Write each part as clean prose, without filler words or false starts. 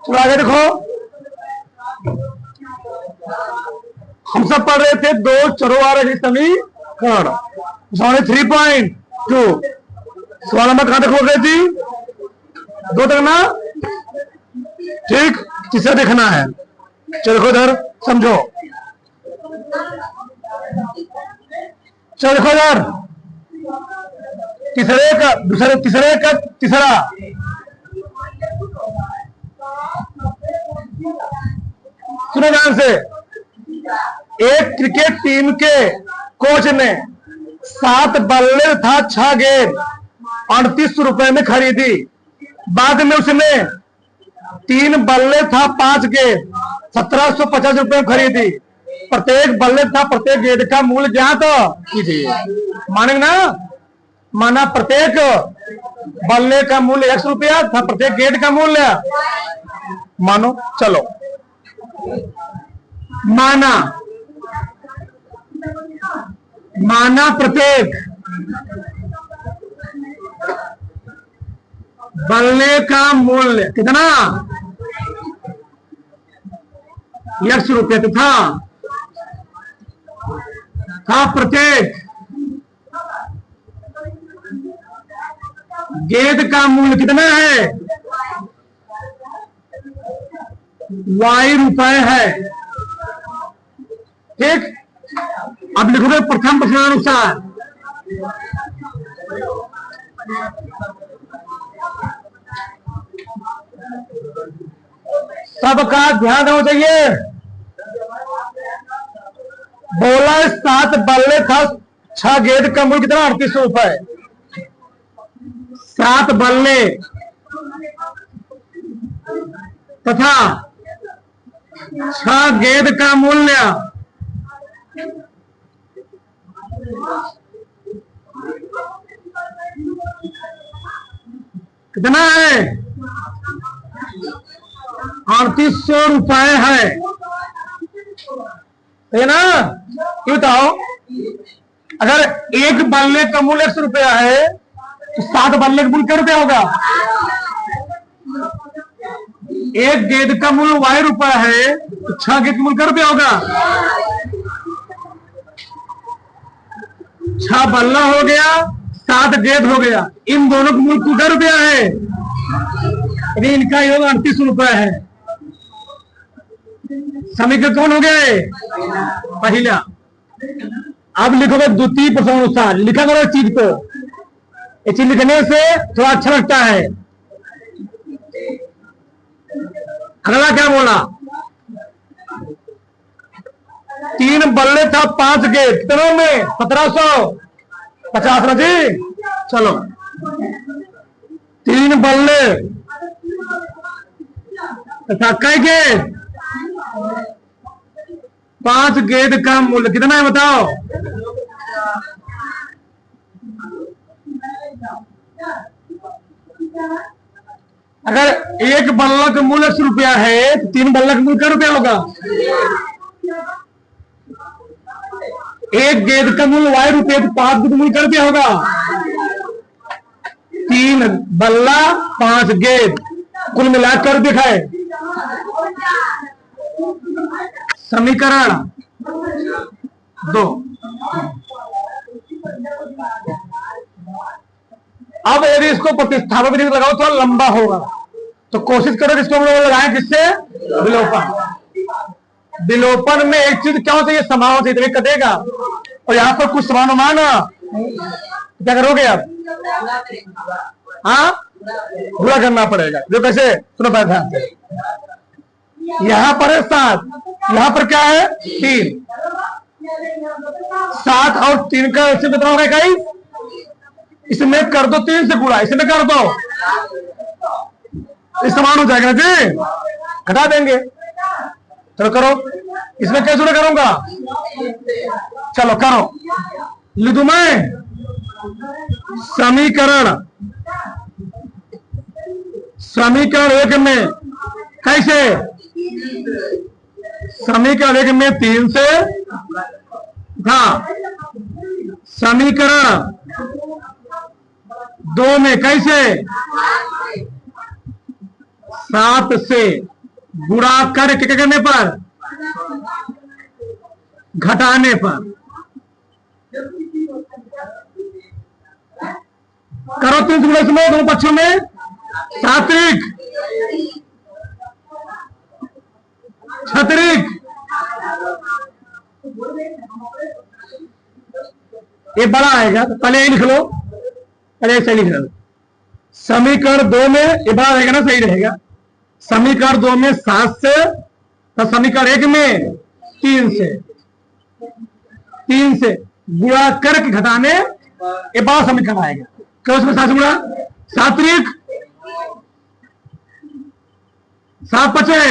चलो आगे देखो, हम सब पढ़ रहे थे दो चरों आ रही समीकरण 3.2। सवाल नंबर कहां तक हो गई थी? 2 तक ना, ठीक। तीसरा देखना है। चलो देखो इधर, समझो। चलो देखो इधर, तीसरे का तीसरा। सुनो ध्यान से। एक क्रिकेट टीम के कोच ने 7 बल्ले था 6 गेंद 38 रुपए में खरीदी। बाद में उसने 3 बल्ले था 5 गेंद 1750 रुपए में खरीदी। प्रत्येक बल्ले था प्रत्येक गेंद का मूल्य ज्ञात कीजिए। मानेंगे ना? माना प्रत्येक बल्ले का मूल्य 100 रुपया था, प्रत्येक गेंद का मूल्य मानो। चलो माना प्रत्येक बल्ले का मूल्य कितना? 100 रुपये था प्रत्येक गेंद का मूल्य कितना है? Y रुपए है। ठीक। अब लिखोगे प्रथम प्रश्नानुसार। सबका ध्यान देना चाहिए। बोला 7 बल्ले था 6 गेंद का मूल्य कितना? 3800 रुपए। 7 बल्ले तथा 6 गेंद का मूल्य कितना है? 3800 रुपए है। है ना? ये बताओ, अगर एक बल्ले का मूल्य 100 रुपया है तो 7 बल्ले का मूल्य क्या रुपया होगा? एक गेंद का मूल्य Y रुपया है तो 6 गेंद का मूल्य क्या रुपया होगा? 6 बल्ला हो गया, 7 गेंद हो गया। इन दोनों का मूल्य क्या रुपया है? इनका योग 3800 रुपया है। समीकरण कौन हो गए? पहला। अब लिखोगे द्वितीय प्रश्नानुसार। लिखा करो इस चीज को। ये चीज लिखने से थोड़ा अच्छा लगता है। अगला क्या बोला? 3 बल्ले था 5 गेंद कितनों में? 1750 ना जी। चलो 3 बल्ले तथा कई गेंद 5 गेंद का मूल्य कितना है बताओ? अगर एक बल्ला का मूल्य 100 रुपया है तो 3 बल्ला का मूल्य क्या रुपया होगा? एक गेंद का मूल्य Y रुपये तो 5 गेंद का मूल्य क्या रुपया होगा? 3 बल्ला 5 गेंद कुल मिलाकर दिखाए। समीकरण 2। अब यदि इसको प्रतिस्थापन विधि लगाओ तो लंबा होगा, तो कोशिश करो कि इसको हम लोग लगाएं किससे? विलोपन। विलोपन में एक चीज क्या होती है? समान होती है, कटेगा। और यहां पर कुछ समान क्या करोगे आप? हाँ, पूरा करना पड़ेगा। जो कैसे? सुनो ध्यान से। यहां पर है 7, यहां पर क्या है? 3। 7 और 3 का ऐसे कितना होगा? 21। इसमें कर दो 3 से गुणा, इसमें कर दो, इस समान हो जाएगा जी। घटा देंगे। चलो करो। इसमें कैसे गुणा करूंगा? चलो करो। लिखूं मैं समीकरण 1 में कैसे? समीकरण 1 में 3 से था। समीकरण 2 में कैसे? 7 से। गुणा करके क्या करने पर, घटाने पर। करो 3 गुणा इसमें दोनों पक्षों में, सात्विक छत्रिक। ये बड़ा आएगा तो पहले यही लिख लो, पहले सही लिख लो। समीकरण 2 में ये बड़ा रहेगा ना, सही रहेगा। समीकरण 2 में 7 से, तो समीकरण 1 में 3 से, 3 से गुणा करके घटाने, ये बड़ा समीकरण आएगा। क्या उसमें 7 गुणा, सात्विक 7 पचे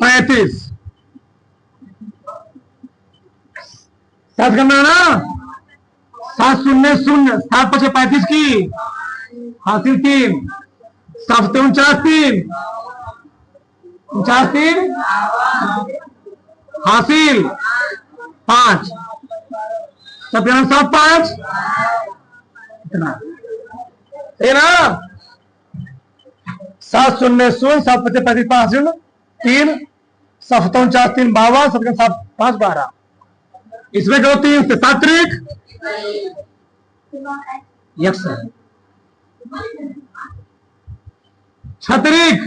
35, 7 करना है ना, 7 शून्य शून्य, 7 पचे 35 की हासिल 3, 7 49 3, 49 3 हासिल 5, 7 5 इतना है ना। 7 शून्य शून्य, 7 पचे 35 5 हासिल 3, 7 49 3 52, 7 5 12। इसमें करो 3 से, सात्विक यक्ष, छत्रिक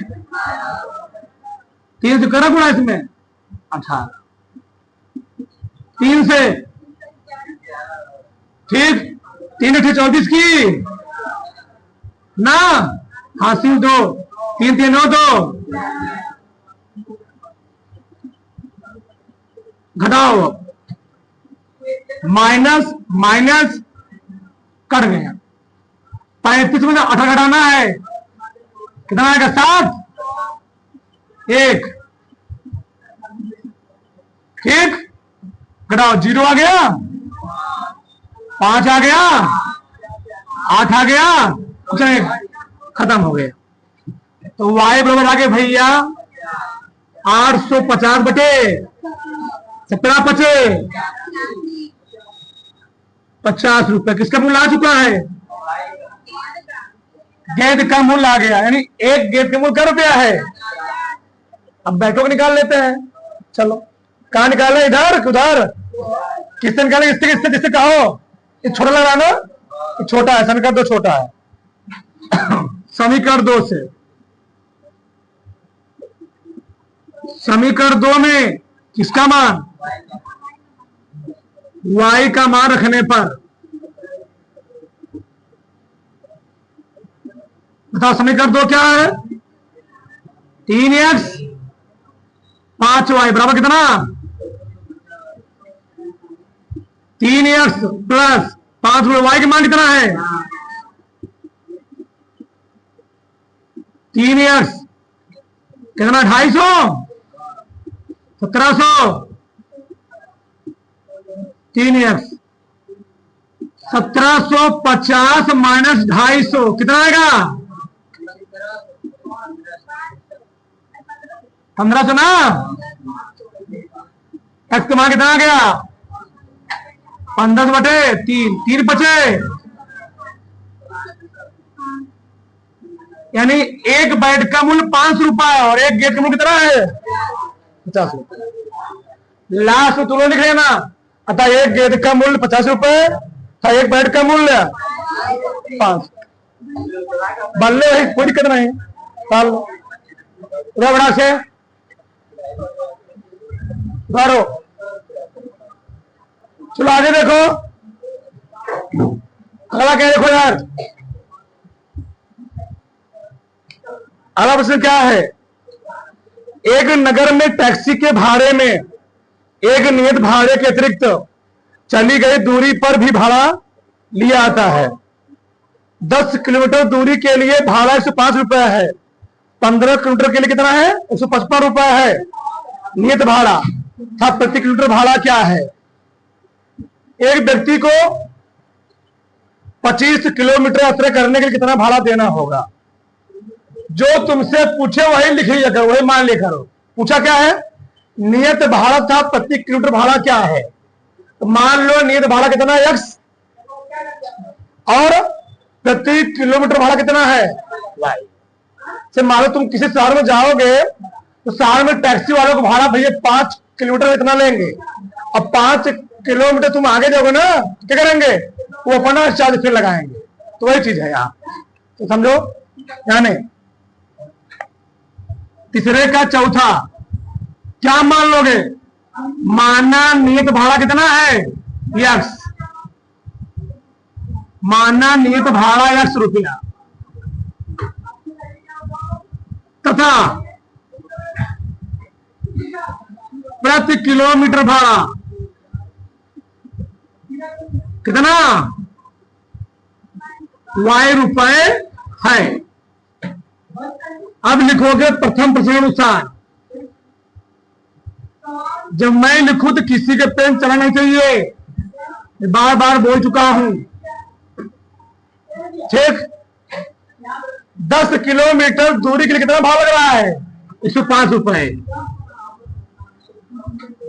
3 से करा गुणा इसमें 18, 3 से ठीक, 3 8 24 की ना, हासिल 2, 3 3 9 2, घटाओ, माइनस माइनस कट गया। 35 में 18 घटाना है, कितना आएगा 7 1, ठीक, घटाओ, 0 आ गया, 5 आ गया, 8 आ गया, खत्म हो गया। तो y बराबर आ गया भैया 850 बटे 17 पचे 50 रुपए। किसका मूल्य आ चुका है, गेंद का मूल्य आ गया, यानी एक गेंद का मूल्य क्या रुपया है। अब बैठो को निकाल लेते हैं, चलो कहां निकाले, इधर उधर, किससे निकाले, इससे किससे, जिससे कहो ये छोटा लग रहा है ना, ये छोटा है, समीकरण 2 छोटा है। समीकरण 2 से, समीकरण 2 में किसका मान, y का मान रखने पर, बताओ समीकरण 2 क्या है, 3x 5y बराबर कितना, 3x प्लस 5 y का मान कितना है, 3x कितना 250 1700, 3x 1750 माइनस 250 कितना आएगा, 1500 ना। x का मान कितना आ गया, 15 बटे 3, 3 बचे, यानी एक बैट का मूल्य 500 रुपए और एक गेट का मूल्य कितना है 50 रुपए। लास्ट में तुलना लिख लेना, अतः एक गेट का मूल्य 50 रुपए था, एक बैट का मूल्य 5। बल्ले भाई कोई दिक्कत नहीं, बड़ा से भरो, चलो आगे देखो, अगला क्या देखो यार, अगला प्रश्न क्या है, एक नगर में टैक्सी के भाड़े में एक नियत भाड़े के अतिरिक्त चली गई दूरी पर भी भाड़ा लिया आता है। 10 किलोमीटर दूरी के लिए भाड़ा 105 रुपए है, 15 किलोमीटर के लिए कितना है 155 रुपए है नियत भाड़ा था। प्रति किलोमीटर भाड़ा क्या है। एक व्यक्ति को 25 किलोमीटर यात्रा करने के लिए कितना भाड़ा देना होगा। जो तुमसे पूछे वही लिख लिया करो, वही मान लिया करो। पूछा क्या है, नियत भाड़ा था, प्रति किलोमीटर भाड़ा क्या है। तो मान लो नियत भाड़ा कितना है x और प्रति किलोमीटर भाड़ा कितना है y। से मान लो तुम किसी शहर में जाओगे तो शहर में टैक्सी वालों को भाड़ा भैया 5 किलोमीटर इतना लेंगे। अब 5 किलोमीटर तुम आगे जाओगे ना, क्या करेंगे, वो अपना चार्ज फिर लगाएंगे। तो वही चीज है यहाँ, तो समझो। यानी तीसरे का चौथा क्या मान लोगे, माना नियत भाड़ा कितना है, यक्स, माना नियत भाड़ा यक्स रुपया, तथा प्रति किलोमीटर भाड़ा कितना, y रुपए है। अब लिखोगे प्रथम प्रश्न अनुसार। जब मैं लिखूं तो किसी के पेन चला नहीं चाहिए, बार बार बोल चुका हूं, ठीक। 10 किलोमीटर दूरी के लिए कितना भाव लग रहा है, 105 रुपए।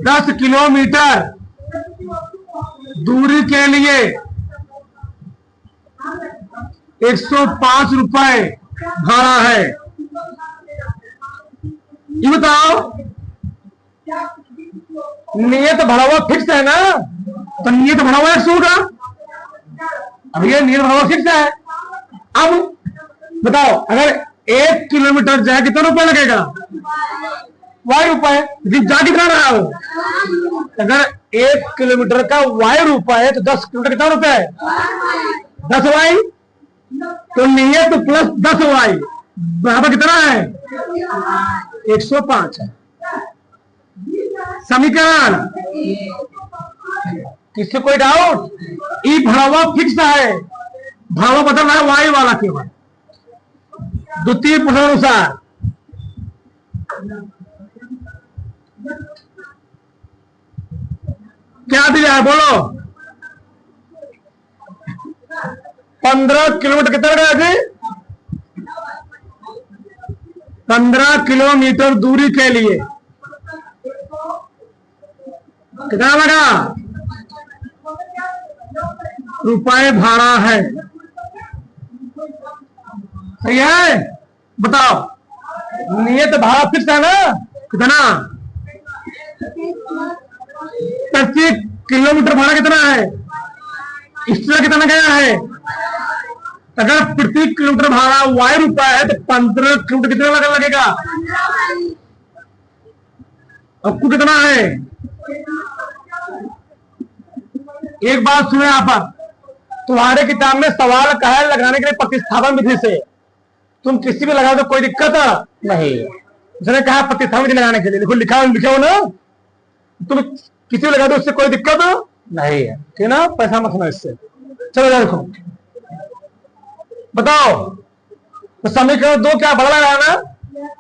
10 किलोमीटर दूरी के लिए 105 रुपए भाड़ा है। ये बताओ, नियत भरा हुआ फिक्स है ना, तो नियत भरा हुआ 100 होगा। अब ये नियत भरा हुआ फिक्स है। अब बताओ, अगर 1 किलोमीटर जाए कितना रुपए लगेगा, y रुपए। जा कितना रहा हो, अगर 1 किलोमीटर का y रुपए है तो 10 किलोमीटर कितना रुपए है, 10y। तो नियत प्लस 10y बराबर कितना है, 105 है। समीकरण, किससे कोई डाउट, ई भरा हुआ फिक्स है, भरा हुआ बदल रहा है वाई वाला केवल। द्वितीय प्रश्न अनुसार क्या दिया है, बोलो। 15 किलोमीटर कितना लगा जी, 15 किलोमीटर दूरी के लिए कितना लगा, रुपए भाड़ा है। सही है, बताओ। नियत भाड़ा फिक्स है ना, कितना, प्रति किलोमीटर भाड़ा कितना है, एक्स्ट्रा कितना गया है। अगर प्रति किलोमीटर भाड़ा y रुपए है तो 15 किलोमीटर कितना लगेगा, आपको कितना है। एक बात सुने आप, तुम्हारे किताब में सवाल का है लगाने के लिए प्रतिस्थापन विधि से, तुम किसी भी लगाओ तो कोई दिक्कत नहीं। उसने कहा प्रतिस्थापन विधि लगाने के लिए, देखो लिखा हो ना, तुम किसी भी लगा दो उससे कोई दिक्कत नहीं है, ठीक ना, पैसा मत खाना इससे। चलो देखो, बताओ। तो समीकरण 2 क्या बड़ा लगा ना,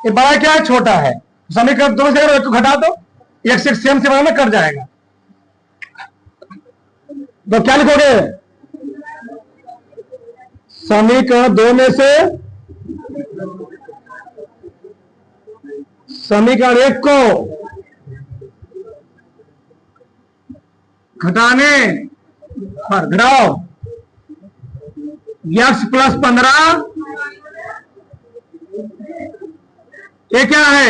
ये बड़ा क्या है, छोटा है। समीकरण 2 से अगर 1 को घटा दो, एक से सेम से में कट जाएगा। तो क्या लिखोगे, समीकरण 2 में से समीकरण 1 को घटाने पर घटाओ, यक्स प्लस 15, ये क्या है,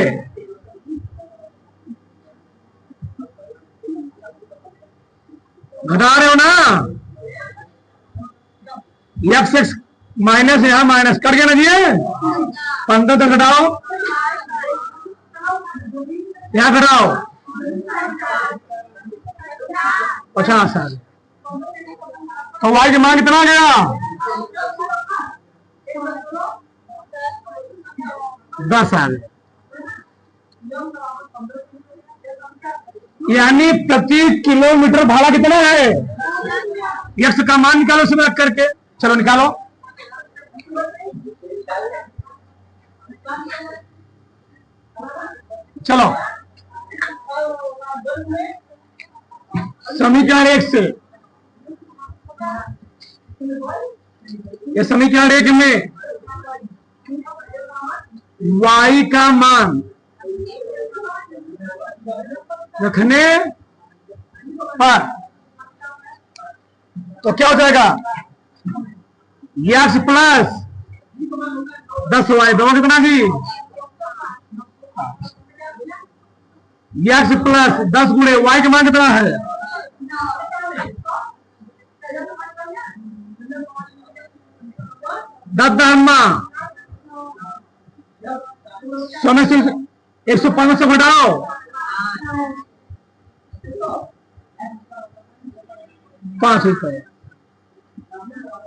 घटा रहे हो ना, यक्स एक्स माइनस, यहां माइनस कट गया ना जी, 15 तक घटाओ, यहां घटाओ 50 आ गया। तो वाई की मान कितना आ गया, 10 आ गया। यानी प्रति किलोमीटर भाड़ा कितना है, यक्स का मान निकालो उसमें रख करके, चलो निकालो। चलो समीकरण 1 से, ये समीकरण 1 में y का मान रखने पर तो क्या हो जाएगा, यक्स प्लस 10y बराबर कितना जी? x प्लस 10 गुणे y का मान कितना है? 10 समय से 105 से घटाओ 5 रुपए,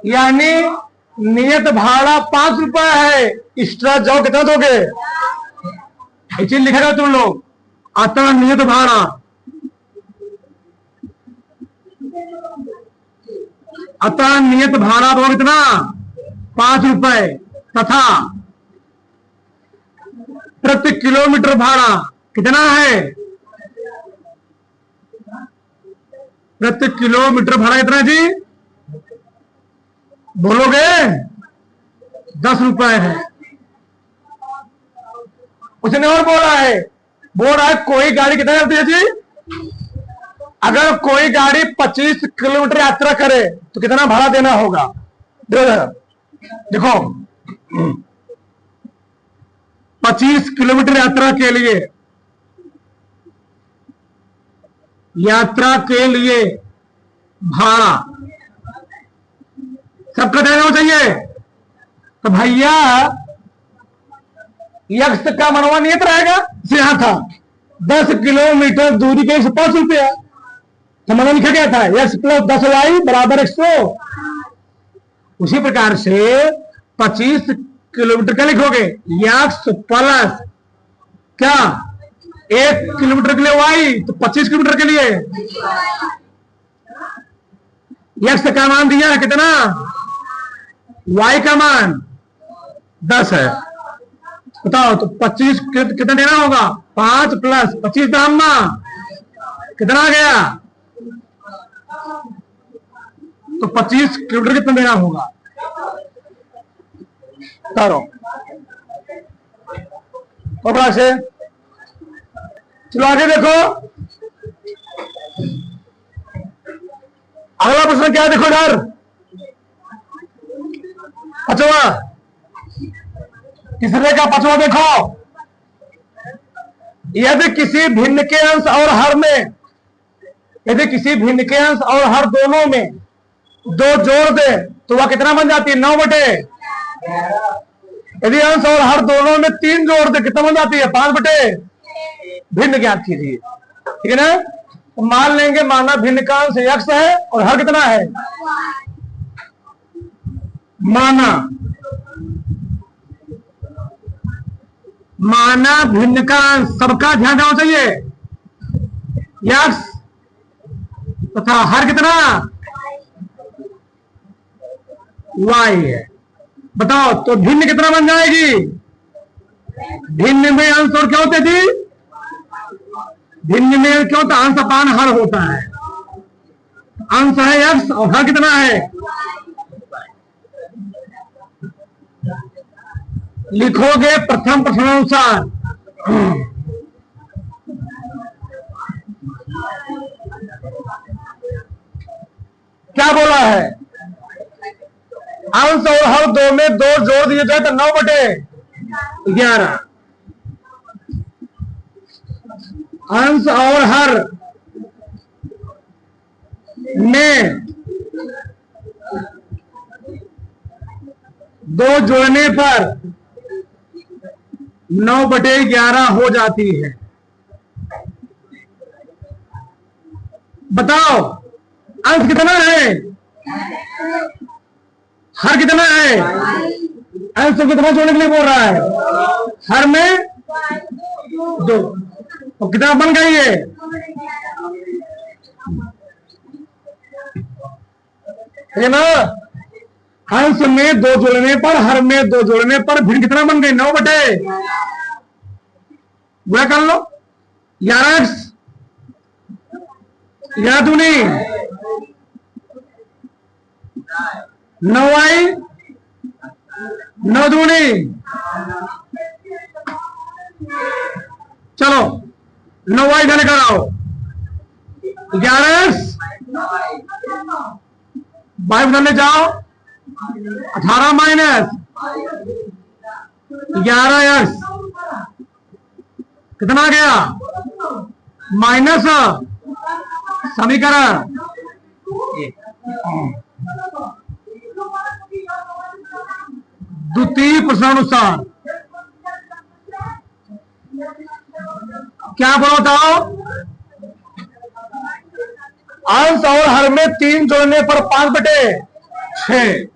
यानी नियत भाड़ा 5 रुपए है। एक्स्ट्रा जाओ कितना दोगे? ये चीज लिखेगा तुम लोग, अतः नियत भाड़ा दो कितना? 5 रुपए तथा प्रति किलोमीटर भाड़ा कितना है? प्रति किलोमीटर भाड़ा कितना जी? बोलोगे? 10 रुपए है। उसने और बोल रहा है कोई गाड़ी कितना चलती है जी? अगर कोई गाड़ी 25 किलोमीटर यात्रा करे तो कितना भाड़ा देना होगा? देखो 25 किलोमीटर यात्रा के लिए भाड़ा सबका देना चाहिए। तो भैया यक्स का मनवा नियत रहेगा, यहां था 10 किलोमीटर दूरी के 105 रुपया, तो मनवा लिखा गया था यक्स प्लस 10y बराबर 100। उसी प्रकार से 25 किलोमीटर क्या लिखोगे? यक्स प्लस क्या 1 किलोमीटर के लिए y, तो 25 किलोमीटर के लिए यक्स का मान दिया है कितना? y का मान 10 है। बताओ तो 25 कितना देना होगा? 5 प्लस 25 दाम कितना आ गया? तो 25 किलोमीटर कितना देना होगा? करो और से चलो आगे देखो। अगला प्रश्न क्या है? देखो इधर पांचवा, तीसरे का पांचवा देखो। यदि किसी भिन्न के अंश और हर में, यदि किसी भिन्न के अंश और हर दोनों में 2 जोड़ दे तो वह कितना बन जाती है? 9 बटे। यदि अंश और हर दोनों में 3 जोड़ दे कितना बन जाती है? 5 बटे। भिन्न ज्ञात कीजिए, ठीक है ना? तो मान लेंगे माना भिन्न का अंश x है और हर कितना है? माना भिन्न का अंश, सबका ध्यान रखना चाहिए, x तथा हर कितना? y है। बताओ तो भिन्न कितना बन जाएगी? भिन्न में अंश और क्या होते जी? भिन्न में क्या होता? अंश अपान हर होता है। अंश है x और हर कितना है? लिखोगे प्रथम प्रश्नानुसार। क्या बोला है? अंश और हर 2 में 2 जोड़ दिए जाए तो 9 बटे 11। अंश और हर में 2 जोड़ने पर 9 बटे 11 हो जाती है। बताओ अंश कितना है? हर कितना है? अंश को कितना जोड़ने के लिए बोल रहा है? हर में 2, तो कितना बन गई है? है ना? अंश में 2 जोड़ने पर, हर में 2 जोड़ने पर भिन्न कितना बन गई? 9 बटे। वह कर लो 11x, 11 दूनी 9y, 9 दूनी, चलो 9y इधर लेकर आओ। 11x 22 उधर ले जाओ, 18 माइनस 11x कितना गया माइनस समीकरण द्वितीय प्रश्नानुसार क्या बोलो बताओ। अंश और हर में 3 जोड़ने पर 5/6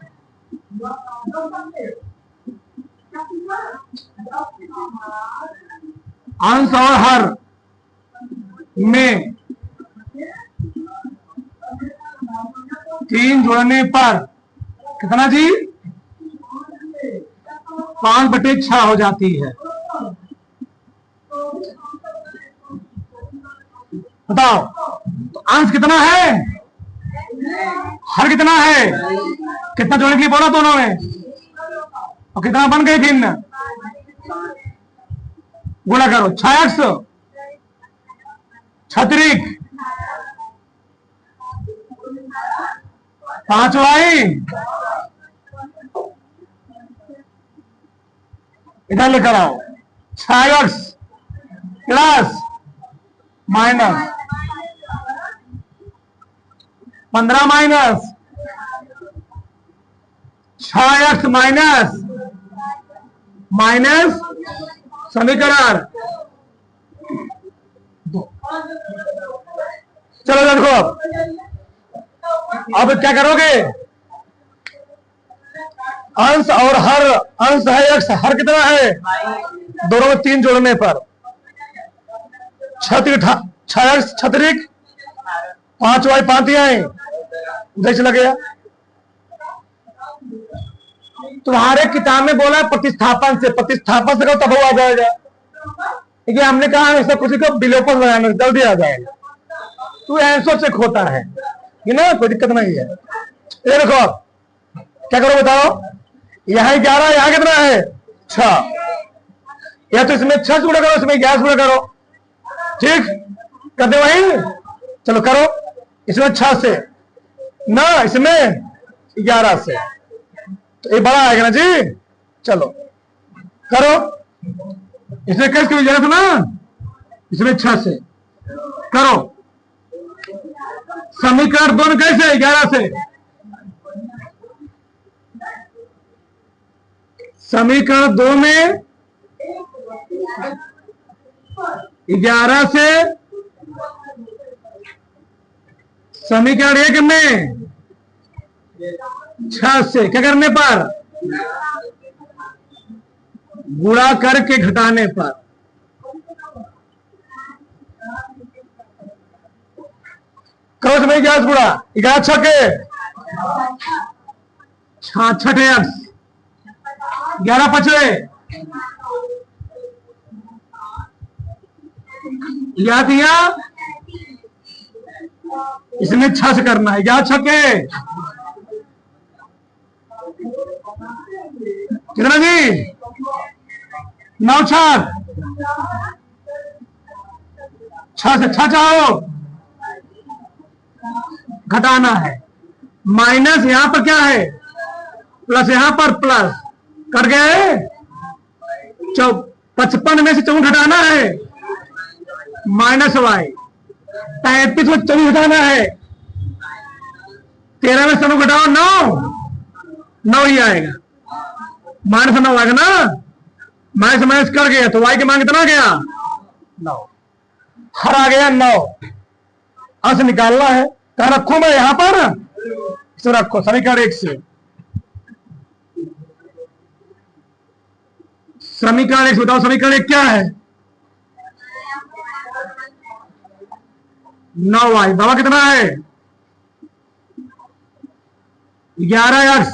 अंश और हर में 3 जोड़ने पर कितना जी 5/6 हो जाती है। बताओ तो अंश कितना है हर कितना है कितना जोड़ने के लिए बोला दोनों में और कितना बन गए भिन्न गुणा करो 6x छतरिक 5y इधर लेकर आओ 6x plus minus 15 minus 6x minus समीकरण 2। चलो देखो अब क्या करोगे अंश और हर अंश है x हर कितना है दोनों में 3 जोड़ने पर 6x छतरिक 5y 5 उधर चला गया। तुम्हारे किताब में बोला प्रतिस्थापन से करो तब वो आ जाएगा। देखिए हमने कहा ऐसा कुछ को विलोपन लगाने जल्दी आ जाएगा। तू ऐसो से खोता है ये ना कोई दिक्कत नहीं है। ये देखो क्या करो बताओ यहाँ 11 यहाँ कितना है 6 या तो इसमें 6 गुणा करो इसमें 11 गुणा करो ठीक कर दे वही। चलो करो इसमें 6 से ना इसमें 11 से तो ये बड़ा आएगा ना जी। चलो करो इसमें कैसे कभी जरूरत ना इसमें 6 से करो समीकरण दोनों कैसे 11 से समीकरण 2 में 11 से समीकरण 1 में 6 से क्या करने पर गुणा करके घटाने पर करो समय 11 गुणा 11 छके 66 11 पचवे याद दिया इसमें 6 से करना है 11 छके कितना जी 9 6 से 6 चाहो घटाना है माइनस यहां पर क्या है प्लस यहां पर प्लस कट गए 55 में से 4 घटाना है माइनस y 35 में 24 घटाना है 13 में 9 घटाओ 9 ही आएगा माइनस 9 आएगा ना माइनस माइनस कर गया तो y की मान कितना गया 9 हर आ गया 9 अंश निकालना है कहा रखू मैं यहां पर इसे रखो समीकरण 1 से समीकरण 1 बताओ समीकरण 1 क्या है 9y बाबा कितना है 11x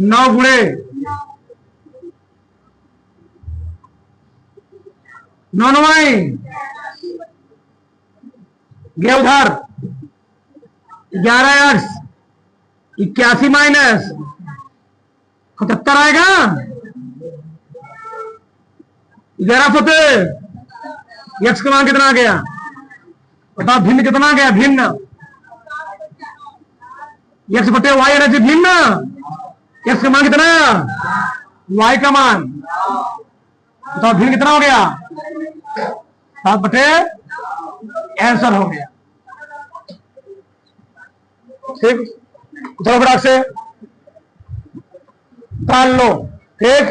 9 गुणे 9y गया उधर 11x 81 माइनस 77 आएगा 11 सौ x का मान कितना आ गया बताओ भिन्न कितना गया भिन्न x बटे y एनर्जी भिन्न x का मान कितना y का मान बताओ, भिन्न कितना हो गया? 7 बटे, आंसर हो गया। ठीक, उतरो फटाक से, ताल लो। ठीक,